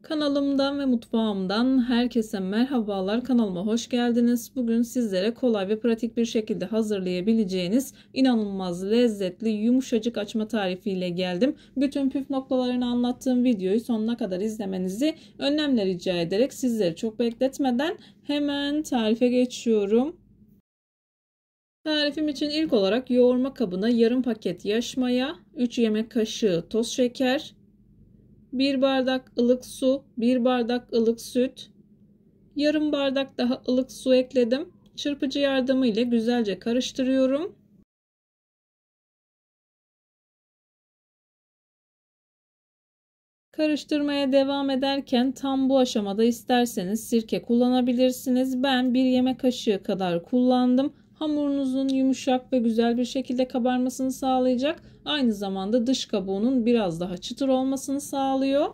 Kanalımdan ve mutfağımdan herkese merhabalar. Kanalıma hoş geldiniz. Bugün sizlere kolay ve pratik bir şekilde hazırlayabileceğiniz inanılmaz lezzetli yumuşacık açma tarifiyle geldim. Bütün püf noktalarını anlattığım videoyu sonuna kadar izlemenizi önemli rica ederek sizleri çok bekletmeden hemen tarife geçiyorum. Tarifim için ilk olarak yoğurma kabına yarım paket yaş maya, 3 yemek kaşığı toz şeker, 1 bardak ılık su, 1 bardak ılık süt, yarım bardak daha ılık su ekledim. Çırpıcı yardımıyla güzelce karıştırıyorum. Karıştırmaya devam ederken tam bu aşamada isterseniz sirke kullanabilirsiniz. Ben 1 yemek kaşığı kadar kullandım. Hamurunuzun yumuşak ve güzel bir şekilde kabarmasını sağlayacak. Aynı zamanda dış kabuğunun biraz daha çıtır olmasını sağlıyor.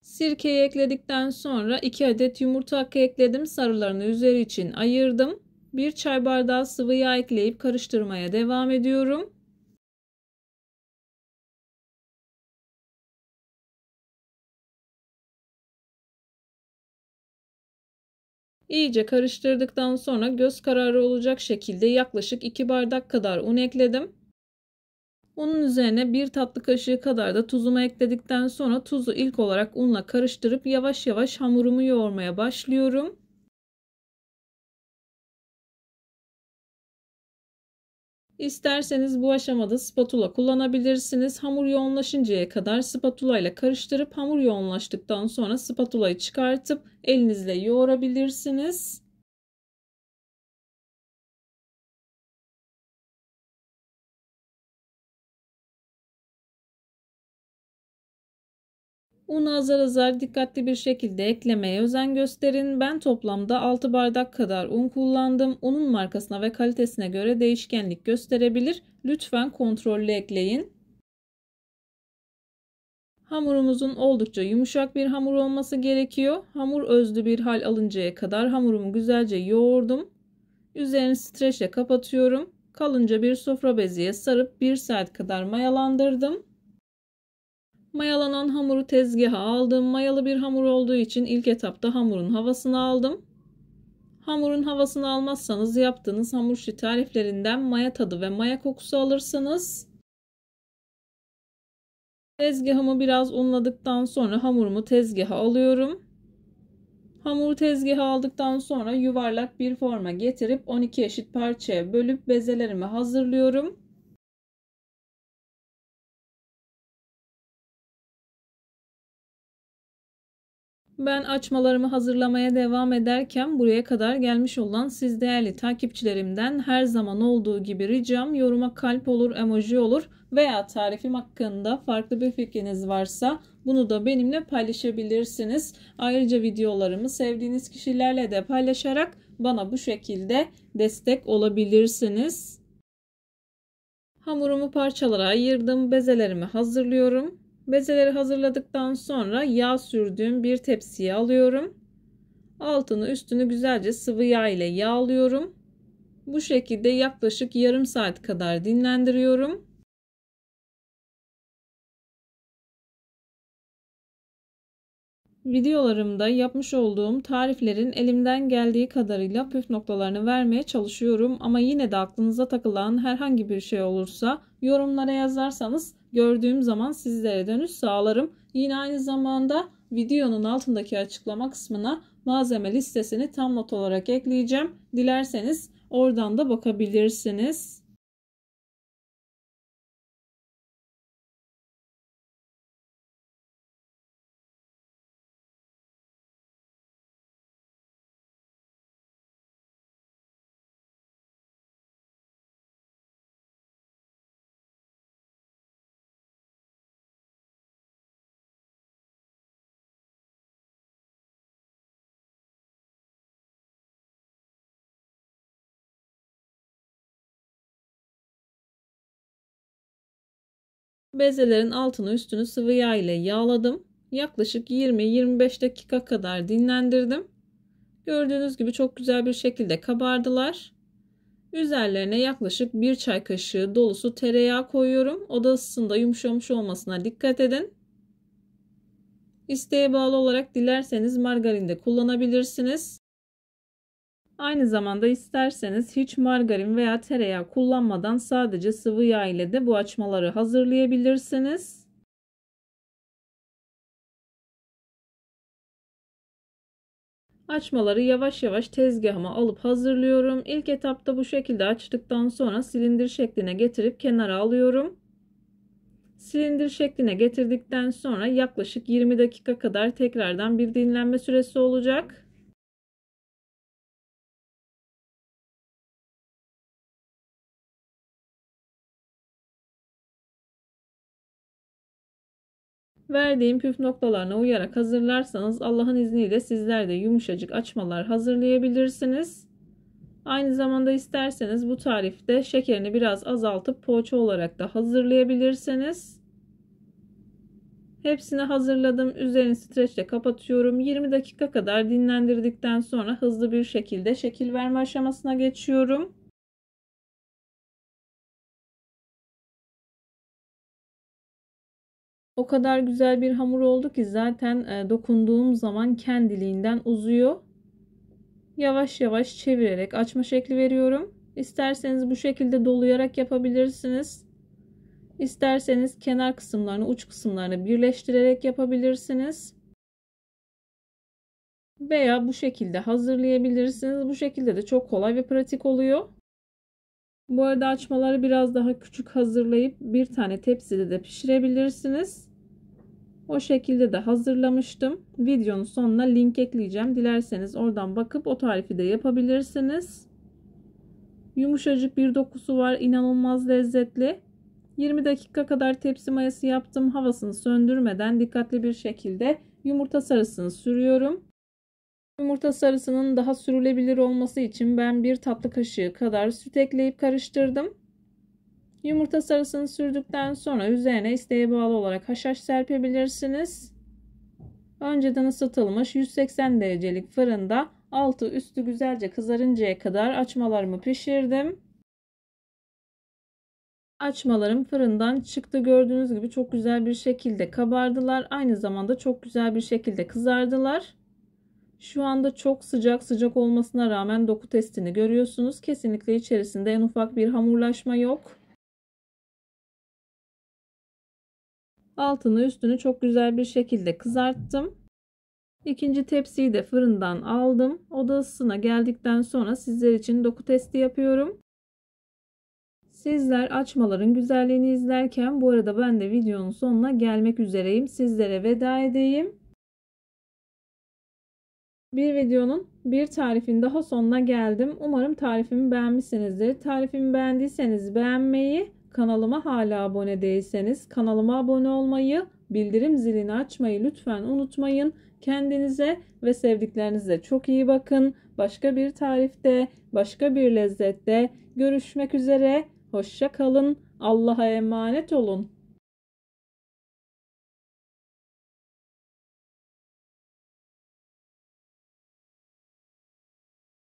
Sirkeyi ekledikten sonra 2 adet yumurta hakkı ekledim. Sarılarını üzeri için ayırdım. 1 çay bardağı sıvı yağ ekleyip karıştırmaya devam ediyorum. İyice karıştırdıktan sonra göz kararı olacak şekilde yaklaşık 2 bardak kadar un ekledim. Unun üzerine 1 tatlı kaşığı kadar da tuzumu ekledikten sonra tuzu ilk olarak unla karıştırıp yavaş yavaş hamurumu yoğurmaya başlıyorum. İsterseniz bu aşamada spatula kullanabilirsiniz. Hamur yoğunlaşıncaya kadar spatula ile karıştırıp hamur yoğunlaştıktan sonra spatulayı çıkartıp elinizle yoğurabilirsiniz. Unu azar azar dikkatli bir şekilde eklemeye özen gösterin. Ben toplamda 6 bardak kadar un kullandım. Unun markasına ve kalitesine göre değişkenlik gösterebilir. Lütfen kontrollü ekleyin. Hamurumuzun oldukça yumuşak bir hamur olması gerekiyor. Hamur özlü bir hal alıncaya kadar hamurumu güzelce yoğurdum. Üzerini streçle kapatıyorum. Kalınca bir sofra beziye sarıp 1 saat kadar mayalandırdım. Mayalanan hamuru tezgaha aldım. Mayalı bir hamur olduğu için ilk etapta hamurun havasını aldım. Hamurun havasını almazsanız yaptığınız hamur işi tariflerinden maya tadı ve maya kokusu alırsınız. Tezgahımı biraz unladıktan sonra hamurumu tezgaha alıyorum. Hamuru tezgaha aldıktan sonra yuvarlak bir forma getirip 12 eşit parçaya bölüp bezelerimi hazırlıyorum. Ben açmalarımı hazırlamaya devam ederken buraya kadar gelmiş olan siz değerli takipçilerimden her zaman olduğu gibi ricam yoruma kalp olur, emoji olur veya tarifim hakkında farklı bir fikriniz varsa bunu da benimle paylaşabilirsiniz. Ayrıca videolarımı sevdiğiniz kişilerle de paylaşarak bana bu şekilde destek olabilirsiniz. Hamurumu parçalara ayırdım. Bezelerimi hazırlıyorum. Bezeleri hazırladıktan sonra yağ sürdüğüm bir tepsiye alıyorum. Altını üstünü güzelce sıvı yağ ile yağlıyorum. Bu şekilde yaklaşık yarım saat kadar dinlendiriyorum. Videolarımda yapmış olduğum tariflerin elimden geldiği kadarıyla püf noktalarını vermeye çalışıyorum. Ama yine de aklınıza takılan herhangi bir şey olursa yorumlara yazarsanız gördüğüm zaman sizlere dönüş sağlarım. Yine aynı zamanda videonun altındaki açıklama kısmına malzeme listesini tam not olarak ekleyeceğim. Dilerseniz oradan da bakabilirsiniz. Bezelerin altını üstünü sıvı yağ ile yağladım. Yaklaşık 20-25 dakika kadar dinlendirdim. Gördüğünüz gibi çok güzel bir şekilde kabardılar. Üzerlerine yaklaşık 1 çay kaşığı dolusu tereyağı koyuyorum. Oda ısısında yumuşamış olmasına dikkat edin. İsteğe bağlı olarak dilerseniz margarin de kullanabilirsiniz. Aynı zamanda isterseniz hiç margarin veya tereyağı kullanmadan sadece sıvı yağ ile de bu açmaları hazırlayabilirsiniz. Açmaları yavaş yavaş tezgahıma alıp hazırlıyorum. İlk etapta bu şekilde açtıktan sonra silindir şekline getirip kenara alıyorum. Silindir şekline getirdikten sonra yaklaşık 20 dakika kadar tekrardan bir dinlenme süresi olacak. Verdiğim püf noktalarına uyarak hazırlarsanız Allah'ın izniyle sizler de yumuşacık açmalar hazırlayabilirsiniz. Aynı zamanda isterseniz bu tarifte şekerini biraz azaltıp poğaça olarak da hazırlayabilirsiniz. Hepsini hazırladım. Üzerini streçle kapatıyorum. 20 dakika kadar dinlendirdikten sonra hızlı bir şekilde şekil verme aşamasına geçiyorum. O kadar güzel bir hamur oldu ki zaten dokunduğum zaman kendiliğinden uzuyor. Yavaş yavaş çevirerek açma şekli veriyorum. İsterseniz bu şekilde dolayarak yapabilirsiniz. İsterseniz kenar kısımlarını, uç kısımlarını birleştirerek yapabilirsiniz. Veya bu şekilde hazırlayabilirsiniz. Bu şekilde de çok kolay ve pratik oluyor. Bu arada açmaları biraz daha küçük hazırlayıp bir tane tepside de pişirebilirsiniz. O şekilde de hazırlamıştım. Videonun sonuna link ekleyeceğim. Dilerseniz oradan bakıp o tarifi de yapabilirsiniz. Yumuşacık bir dokusu var. İnanılmaz lezzetli. 20 dakika kadar tepsi mayası yaptım. Havasını söndürmeden dikkatli bir şekilde yumurta sarısını sürüyorum. Yumurta sarısının daha sürülebilir olması için ben bir tatlı kaşığı kadar süt ekleyip karıştırdım. Yumurta sarısını sürdükten sonra üzerine isteğe bağlı olarak haşhaş serpebilirsiniz. Önceden ısıtılmış 180 derecelik fırında altı üstü güzelce kızarıncaya kadar açmalarımı pişirdim. Açmalarım fırından çıktı. Gördüğünüz gibi çok güzel bir şekilde kabardılar. Aynı zamanda çok güzel bir şekilde kızardılar. Şu anda çok sıcak olmasına rağmen doku testini görüyorsunuz. Kesinlikle içerisinde en ufak bir hamurlaşma yok. Altını üstünü çok güzel bir şekilde kızarttım. İkinci tepsiyi de fırından aldım. Oda ısısına geldikten sonra sizler için doku testi yapıyorum. Sizler açmaların güzelliğini izlerken bu arada ben de videonun sonuna gelmek üzereyim. Sizlere veda edeyim. Bir videonun bir tarifin daha sonuna geldim. Umarım tarifimi beğenmişsinizdir. Tarifimi beğendiyseniz beğenmeyi, kanalıma hala abone değilseniz kanalıma abone olmayı, bildirim zilini açmayı lütfen unutmayın. Kendinize ve sevdiklerinize çok iyi bakın. Başka bir tarifte, başka bir lezzette görüşmek üzere. Hoşça kalın. Allah'a emanet olun.